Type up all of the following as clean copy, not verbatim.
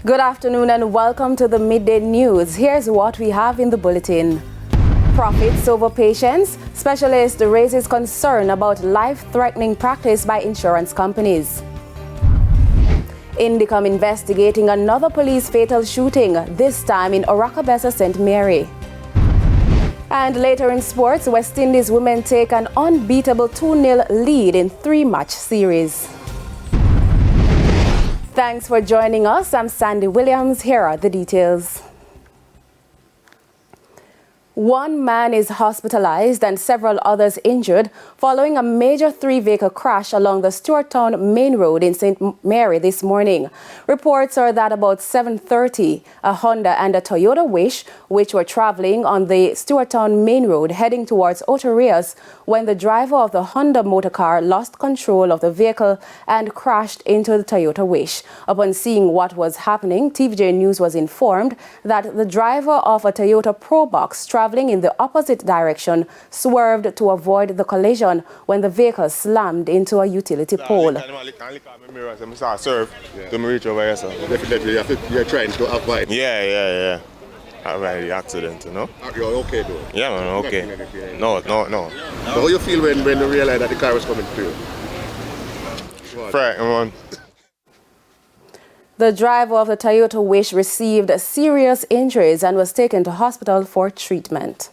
Good afternoon and welcome to the Midday News. Here's what we have in the bulletin. Profits over patients. Specialist raises concern about life-threatening practice by insurance companies. Indicom investigating another police fatal shooting, this time in Oracabessa, St. Mary. And later in sports, West Indies women take an unbeatable 2-0 lead in 3-match series. Thanks for joining us. I'm Sandy Williams. Here are the details. One man is hospitalized and several others injured following a major 3-vehicle crash along the Stewarttown Main Road in St. Mary this morning. Reports are that about 7:30, a Honda and a Toyota Wish, which were traveling on the Stewarttown Main Road heading towards Otorias, when the driver of the Honda motor car lost control of the vehicle and crashed into the Toyota Wish. Upon seeing what was happening, TVJ News was informed that the driver of a Toyota Probox traveling in the opposite direction swerved to avoid the collision when the vehicle slammed into a utility pole. You're trying to avoid. Yeah. Avoid the accident, you know? You're okay though? Yeah, man, okay. No. So how you feel when you realize that the car was coming through? Frightened, man. The driver of the Toyota Wish received serious injuries and was taken to hospital for treatment.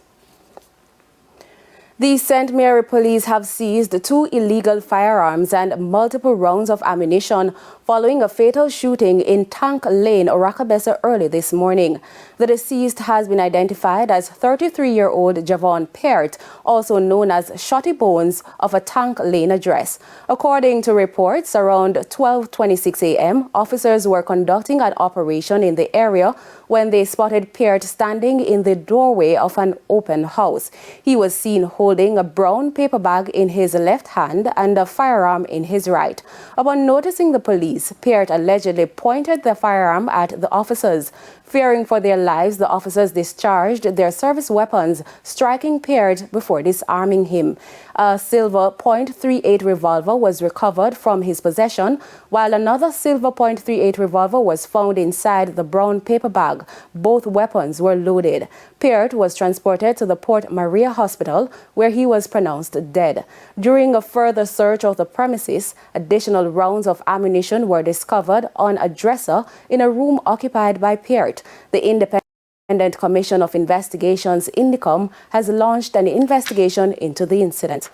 The St. Mary police have seized 2 illegal firearms and multiple rounds of ammunition following a fatal shooting in Tank Lane, Oracabessa early this morning. The deceased has been identified as 33-year-old Javon Peart, also known as Shotty Bones, of a Tank Lane address. According to reports, around 12:26 a.m., officers were conducting an operation in the area when they spotted Peart standing in the doorway of an open house. He was seen holding a brown paper bag in his left hand and a firearm in his right. Upon noticing the police, Peart allegedly pointed the firearm at the officers. Fearing for their lives, the officers discharged their service weapons, striking Peart before disarming him. A silver .38 revolver was recovered from his possession, while another silver .38 revolver was found inside the brown paper bag. Both weapons were loaded. Peart was transported to the Port Maria Hospital, where he was pronounced dead. During a further search of the premises, additional rounds of ammunition were discovered on a dresser in a room occupied by Peart. The Independent Commission of Investigations, Indicom, has launched an investigation into the incident.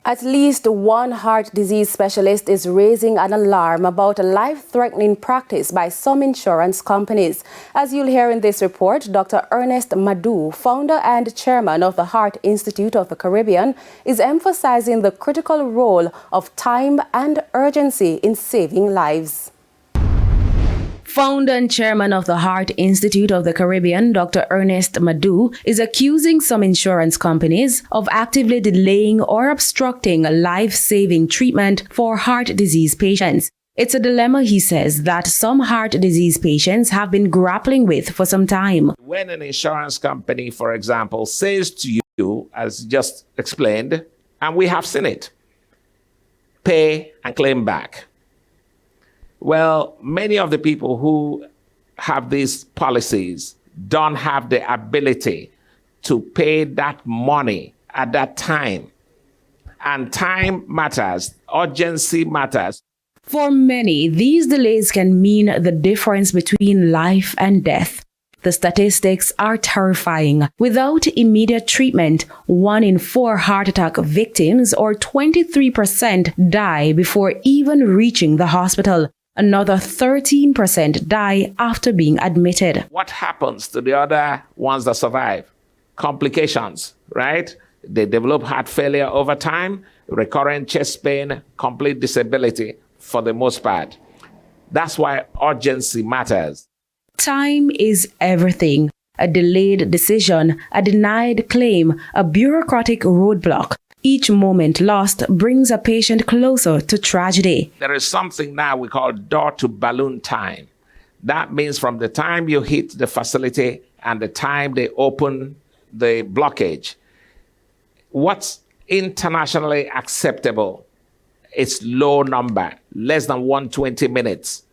At least one heart disease specialist is raising an alarm about a life-threatening practice by some insurance companies. As you'll hear in this report, Dr. Ernest Madu, founder and chairman of the Heart Institute of the Caribbean, is emphasizing the critical role of time and urgency in saving lives. Founder and chairman of the Heart Institute of the Caribbean, Dr. Ernest Madu, is accusing some insurance companies of actively delaying or obstructing life-saving treatment for heart disease patients. It's a dilemma, he says, that some heart disease patients have been grappling with for some time. When an insurance company, for example, says to you, as just explained, and we have seen it, pay and claim back. Well, many of the people who have these policies don't have the ability to pay that money at that time. And time matters, urgency matters. For many, these delays can mean the difference between life and death. The statistics are terrifying. Without immediate treatment, 1 in 4 heart attack victims, or 23%, die before even reaching the hospital. Another 13% die after being admitted. What happens to the other ones that survive? Complications, right? They develop heart failure over time, recurrent chest pain, complete disability for the most part. That's why urgency matters. Time is everything. A delayed decision, a denied claim, a bureaucratic roadblock. Each moment lost brings a patient closer to tragedy. There is something now we call door-to-balloon time. That means from the time you hit the facility and the time they open the blockage. What's internationally acceptable it's low number, less than 120 minutes.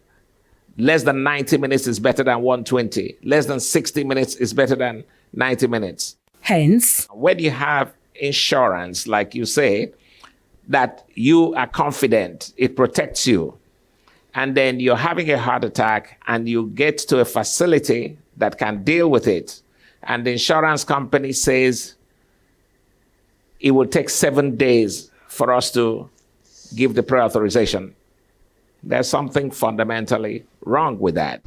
Less than 90 minutes is better than 120. Less than 60 minutes is better than 90 minutes. Hence, when you have insurance, like you say, that you are confident, it protects you, and then you're having a heart attack and you get to a facility that can deal with it, and the insurance company says it will take 7 days for us to give the pre-authorization. There's something fundamentally wrong with that.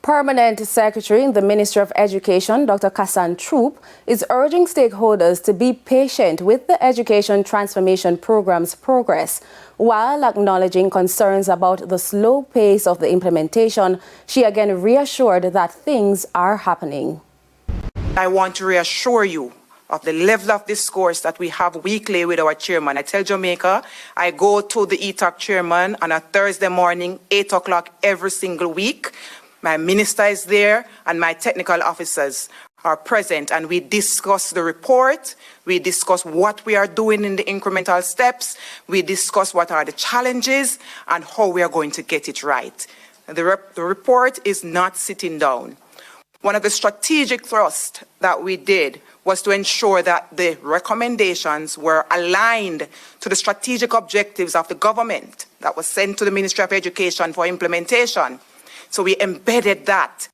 Permanent Secretary in the Ministry of Education, Dr. Kassan Troop, is urging stakeholders to be patient with the Education Transformation Program's progress. While acknowledging concerns about the slow pace of the implementation, she again reassured that things are happening. I want to reassure you of the level of discourse that we have weekly with our chairman. I tell Jamaica, I go to the ETOC chairman on a Thursday morning, 8 o'clock every single week. My minister is there and my technical officers are present, and we discuss the report, we discuss what we are doing in the incremental steps, we discuss what are the challenges and how we are going to get it right. The report is not sitting down. One of the strategic thrusts that we did was to ensure that the recommendations were aligned to the strategic objectives of the government that was sent to the Ministry of Education for implementation. So we embedded that.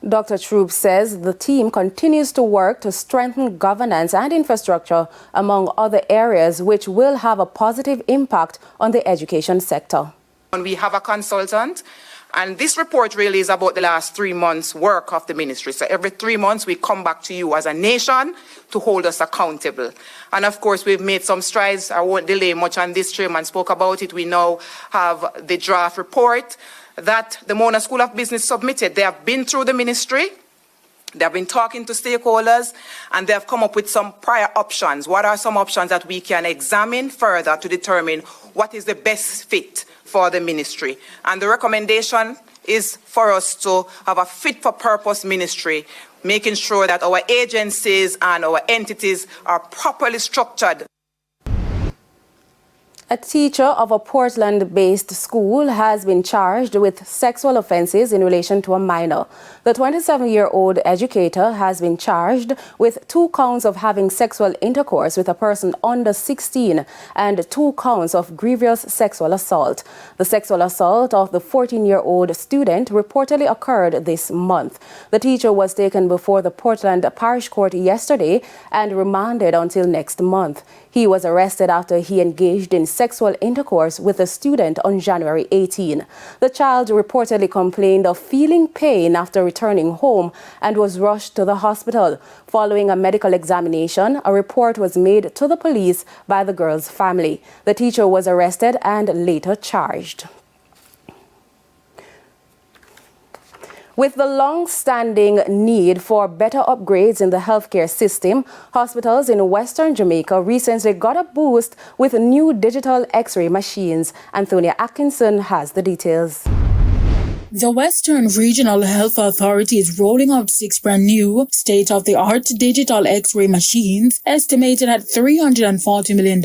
Dr. Troop says the team continues to work to strengthen governance and infrastructure, among other areas, which will have a positive impact on the education sector. And we have a consultant, and this report really is about the last 3 months' work of the ministry. So every 3 months, we come back to you as a nation to hold us accountable. And of course, we've made some strides. I won't delay much on this. Chairman spoke about it. We now have the draft report that the Mona School of Business submitted. They have been through the ministry, they have been talking to stakeholders, and they have come up with some prior options. What are some options that we can examine further to determine what is the best fit for the ministry? And the recommendation is for us to have a fit-for-purpose ministry, making sure that our agencies and our entities are properly structured. A teacher of a Portland-based school has been charged with sexual offenses in relation to a minor. The 27-year-old educator has been charged with 2 counts of having sexual intercourse with a person under 16 and 2 counts of grievous sexual assault. The sexual assault of the 14-year-old student reportedly occurred this month. The teacher was taken before the Portland Parish Court yesterday and remanded until next month. He was arrested after he engaged in sexual intercourse with a student on January 18. The child reportedly complained of feeling pain after returning home and was rushed to the hospital. Following a medical examination, a report was made to the police by the girl's family. The teacher was arrested and later charged. With the long-standing need for better upgrades in the healthcare system, hospitals in Western Jamaica recently got a boost with new digital X-ray machines. Antonia Atkinson has the details. the Western Regional Health Authority is rolling out 6 brand new state-of-the-art digital X-ray machines estimated at $340 million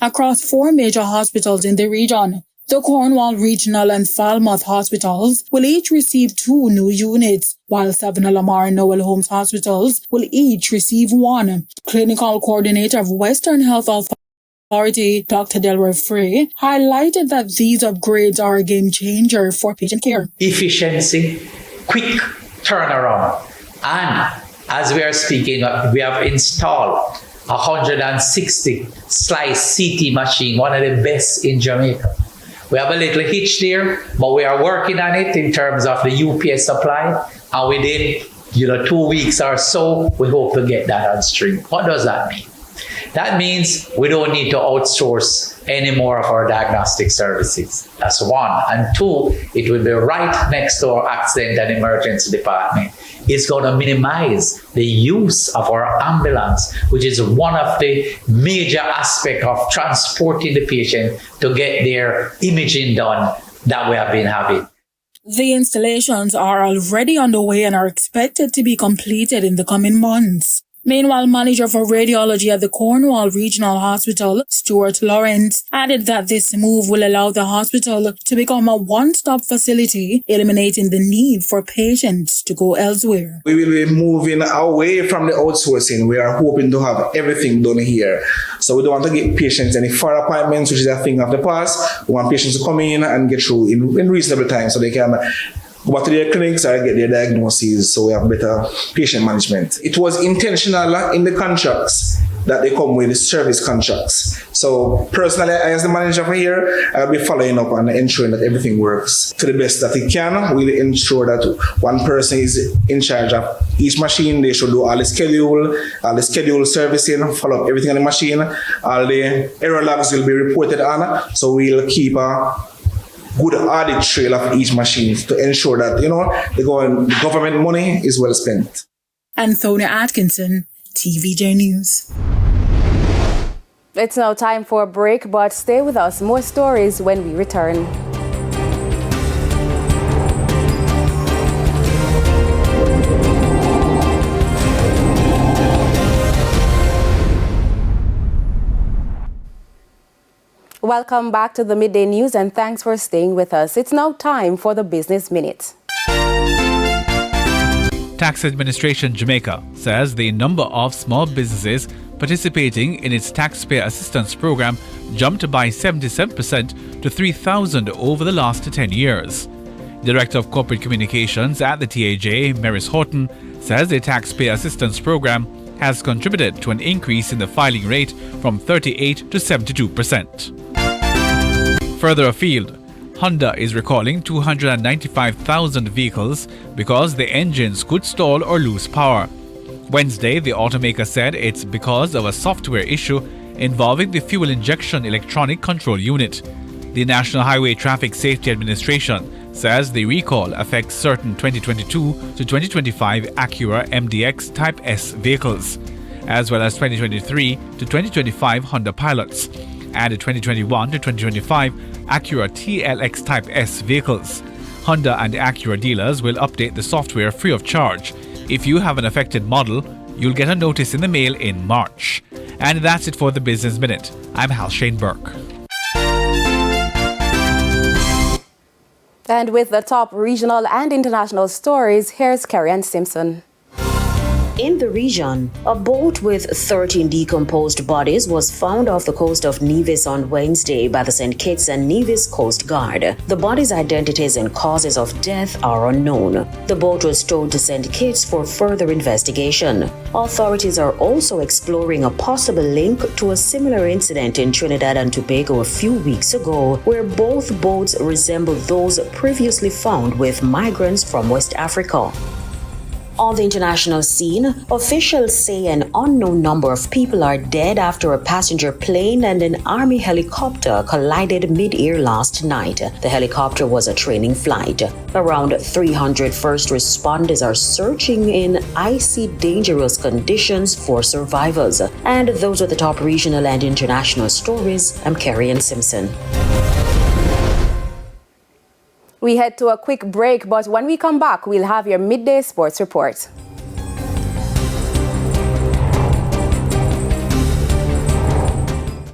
across 4 major hospitals in the region. The Cornwall Regional and Falmouth hospitals will each receive 2 new units, while Savannah Lamar and Noel Holmes hospitals will each receive 1. Clinical Coordinator of Western Health Authority, Dr. Delroy Frey, highlighted that these upgrades are a game changer for patient care. Efficiency, quick turnaround, and as we are speaking, we have installed 160 slice CT machine, one of the best in Jamaica. We have a little hitch there, but we are working on it in terms of the UPS supply, and within 2 weeks or so, we hope to get that on stream. What does that mean? That means we don't need to outsource any more of our diagnostic services. That's 1. And 2, it will be right next to our accident and emergency department. It's going to minimize the use of our ambulance, which is one of the major aspects of transporting the patient to get their imaging done that we have been having. The installations are already underway and are expected to be completed in the coming months. Meanwhile, manager for radiology at the Cornwall Regional Hospital, Stuart Lawrence, added that this move will allow the hospital to become a one-stop facility, eliminating the need for patients to go elsewhere. We will be moving away from the outsourcing. We are hoping to have everything done here. So we don't want to give patients any far appointments, which is a thing of the past. We want patients to come in and get through in reasonable time so they can go to their clinics or get their diagnoses, so we have better patient management. It was intentional in the contracts that they come with, the service contracts. So personally, as the manager for here, I'll be following up and ensuring that everything works to the best that it can. We'll ensure that one person is in charge of each machine. They should do all the schedule servicing, follow up everything on the machine. All the error logs will be reported on. So we'll keep a good audit trail of each machine to ensure that, the government money is well spent. Antonia Atkinson, TVJ News. It's now time for a break, but stay with us. More stories when we return. Welcome back to the Midday News and thanks for staying with us. It's now time for the Business Minute. Tax Administration Jamaica says the number of small businesses participating in its taxpayer assistance program jumped by 77% to 3,000 over the last 10 years. Director of Corporate Communications at the TAJ, Maris Horton, says the taxpayer assistance program has contributed to an increase in the filing rate from 38 to 72%. Further afield, Honda is recalling 295,000 vehicles because the engines could stall or lose power. Wednesday, the automaker said it's because of a software issue involving the fuel injection electronic control unit. The National Highway Traffic Safety Administration says the recall affects certain 2022 to 2025 Acura MDX Type S vehicles, as well as 2023 to 2025 Honda Pilots, and the 2021 to 2025 Acura TLX Type S vehicles. Honda and Acura dealers will update the software free of charge. If you have an affected model, you'll get a notice in the mail in March. And that's it for the Business Minute. I'm Hal Shane Burke. And with the top regional and international stories, here's Carrie-Ann Simpson. In the region, a boat with 13 decomposed bodies was found off the coast of Nevis on Wednesday by the St. Kitts and Nevis Coast Guard. The bodies' identities and causes of death are unknown. The boat was towed to St. Kitts for further investigation. Authorities are also exploring a possible link to a similar incident in Trinidad and Tobago a few weeks ago, where both boats resemble those previously found with migrants from West Africa. On the international scene, officials say an unknown number of people are dead after a passenger plane and an army helicopter collided mid-air last night. The helicopter was a training flight. Around 300 first responders are searching in icy, dangerous conditions for survivors. And those are the top regional and international stories. I'm Carrie-Ann Simpson. We head to a quick break, but when we come back, we'll have your midday sports report.